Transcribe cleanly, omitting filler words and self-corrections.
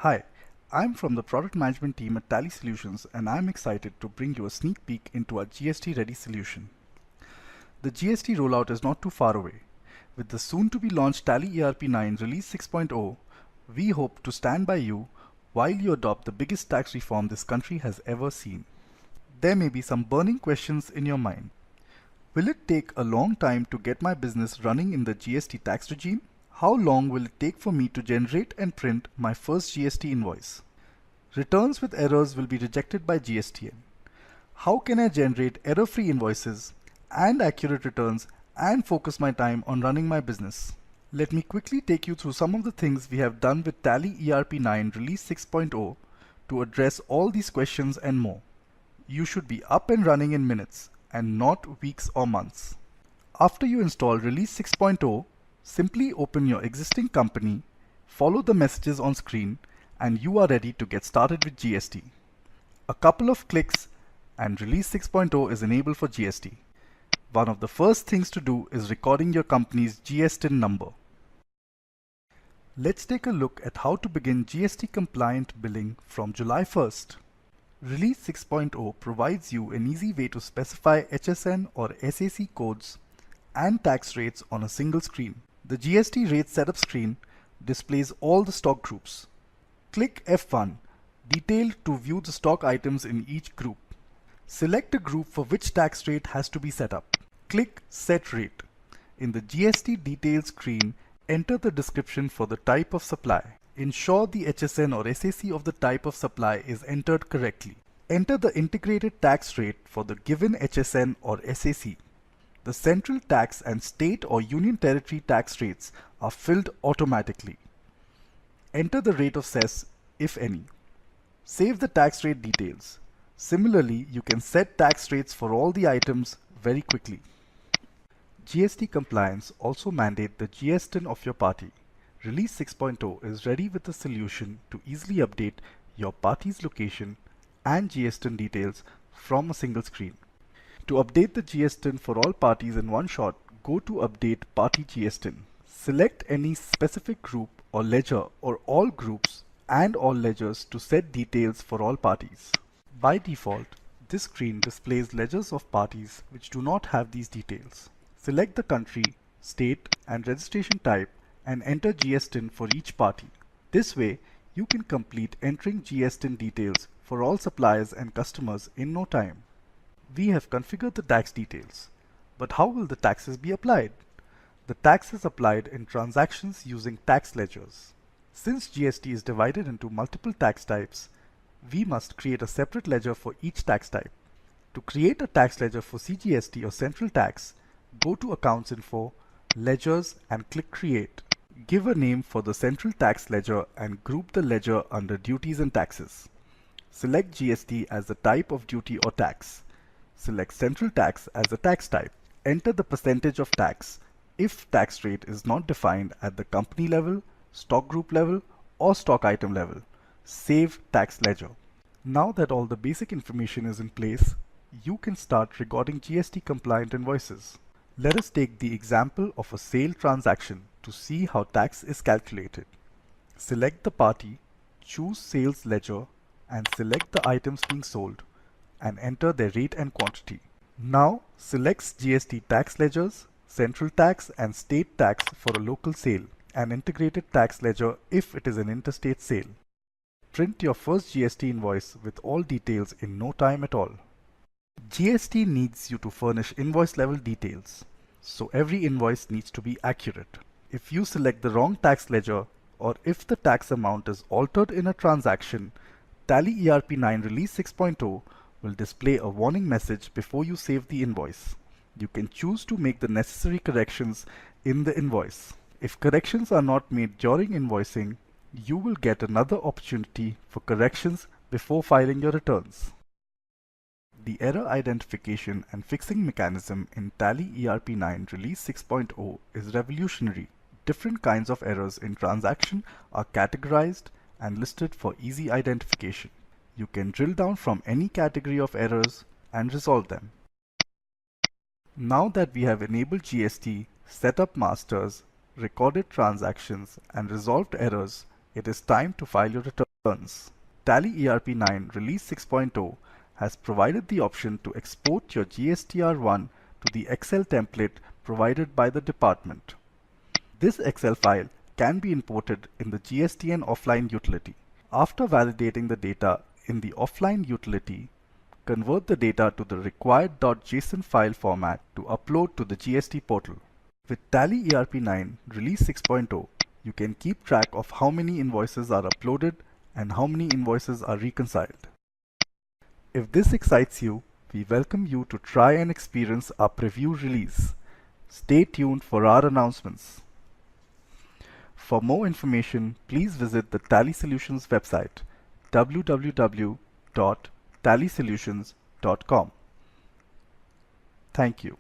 Hi, I'm from the product management team at Tally Solutions, and I'm excited to bring you a sneak peek into our GST ready solution. The GST rollout is not too far away. With the soon to be launched Tally ERP 9 Release 6.0, we hope to stand by you while you adopt the biggest tax reform this country has ever seen. There may be some burning questions in your mind. Will it take a long time to get my business running in the GST tax regime? How long will it take for me to generate and print my first GST invoice? Returns with errors will be rejected by GSTN. How can I generate error-free invoices and accurate returns and focus my time on running my business? Let me quickly take you through some of the things we have done with Tally ERP 9 Release 6.0 to address all these questions and more. You should be up and running in minutes and not weeks or months. After you install Release 6.0, simply open your existing company, follow the messages on screen, and you are ready to get started with GST. A couple of clicks and Release 6.0 is enabled for GST. One of the first things to do is recording your company's GST number. Let's take a look at how to begin GST compliant billing from July 1st. Release 6.0 provides you an easy way to specify HSN or SAC codes and tax rates on a single screen. The GST rate setup screen displays all the stock groups. Click F1, Detail, to view the stock items in each group. Select a group for which tax rate has to be set up. Click Set Rate. In the GST details screen, enter the description for the type of supply. Ensure the HSN or SAC of the type of supply is entered correctly. Enter the integrated tax rate for the given HSN or SAC. The central tax and state or union territory tax rates are filled automatically. Enter the rate of cess, if any. Save the tax rate details. Similarly, you can set tax rates for all the items very quickly. GST compliance also mandate the GSTN of your party. Release 6.0 is ready with a solution to easily update your party's location and GSTN details from a single screen. To update the GSTN for all parties in one shot, go to Update Party GSTN. Select any specific group or ledger or all groups and all ledgers to set details for all parties. By default, this screen displays ledgers of parties which do not have these details. Select the country, state, and registration type and enter GSTN for each party. This way, you can complete entering GSTN details for all suppliers and customers in no time. We have configured the tax details, but how will the taxes be applied? The tax is applied in transactions using tax ledgers. Since GST is divided into multiple tax types, we must create a separate ledger for each tax type. To create a tax ledger for CGST or Central Tax, go to Accounts Info, Ledgers, and click Create. Give a name for the Central Tax Ledger and group the ledger under Duties and Taxes. Select GST as the type of duty or tax. Select Central Tax as a tax type. Enter the percentage of tax if tax rate is not defined at the company level, stock group level, or stock item level. Save tax ledger. Now that all the basic information is in place, you can start recording GST compliant invoices. Let us take the example of a sale transaction to see how tax is calculated. Select the party, choose Sales Ledger, and select the items being sold, and enter their rate and quantity. Now select GST tax ledgers, central tax and state tax for a local sale, and integrated tax ledger if it is an interstate sale. Print your first GST invoice with all details in no time at all. GST needs you to furnish invoice level details, so every invoice needs to be accurate. If you select the wrong tax ledger or if the tax amount is altered in a transaction, Tally ERP 9 Release 6.0 will display a warning message before you save the invoice. You can choose to make the necessary corrections in the invoice. If corrections are not made during invoicing, you will get another opportunity for corrections before filing your returns. The error identification and fixing mechanism in Tally ERP 9 Release 6.0 is revolutionary. Different kinds of errors in transaction are categorized and listed for easy identification. You can drill down from any category of errors and resolve them. Now that we have enabled GST, set up masters, recorded transactions, and resolved errors, it is time to file your return. concerns. Tally ERP 9 Release 6.0 has provided the option to export your GSTR1 to the Excel template provided by the department. This Excel file can be imported in the GSTN offline utility. After validating the data in the offline utility, convert the data to the required .json file format to upload to the GST portal. With Tally ERP 9 Release 6.0, you can keep track of how many invoices are uploaded and how many invoices are reconciled. If this excites you, we welcome you to try and experience our preview release. Stay tuned for our announcements. For more information, please visit the Tally Solutions website www.tallysolutions.com. Thank you.